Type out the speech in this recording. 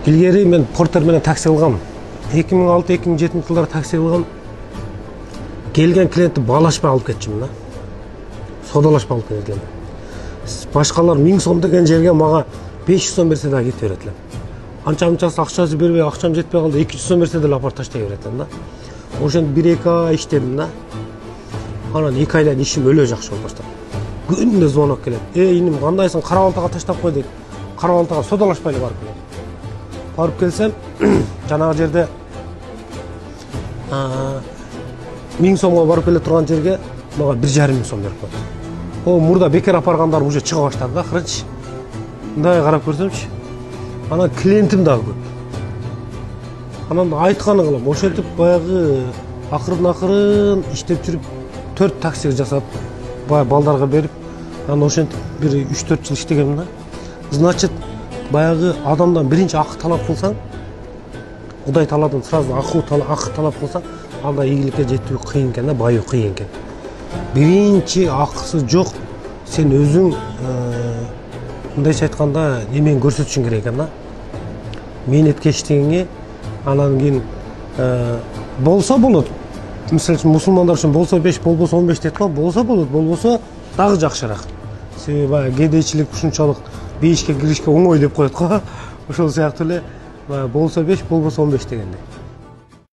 Илгери мен портер менен такси кылгам. 2006-2007 жылдары такси кылгам. Келген клиентти баалашпай алып кетчүмүн да. Содалашпай алып кеткен. Башкалар 1000 сом деген жерге мага 500 сом берсе да кетип берет элем. Анча-мынчасы акчасы бербей, акчам жетпей калды, 200 сом берсе да апарып таштай берет элем да. Ошентип 1-2 ай иштедим да. Анан 2 айдан ишим өлө жакшы болуп баштады. Күндө звонок келет. Иним, кандайсың? Карабалтага таштап кой дейт. Карабалтага содалашпайлы барып келем. Барып келсем, жанагы жерде 1000 сомго барып келе турган жерге мага 1,5 сом берип койду. О, мурда бекер апаргандар уже чыга баштады да, кырынч. Мындай карап көрсөмчү. Анан клиентим дагы көп. Анан айтканы кылам. Ошентип баягы акырын иштеп жүрүп 4 такси жасап, баягы балдарга берип, анан ошентип бир 3-4 жыл иштегенмин да. Значит, баягы адамдан биринчи акы талап кылсаң, Кудай таладан сразу акы талап кылсаң, анда ийгиликке жетүү кыйын экен да, байуу кыйын экен. Биринчи акысы жок, сен өзүң мындайча айтканда немени көрсөтүшүң керек экен да. Мээнеткечтигиңи, анан кийин болсо болот. Мисалы үчүн мусулмандар үчүн болсо 5, болбосо 15 дейт го, болсо болот, болбосо дагы жакшыраак. Себеби баягы кедейчилик ушунчалык бейишке киришке оңой деп коет го. Ошол сыяктуу эле болсо 5, болбосо 15 дегендей.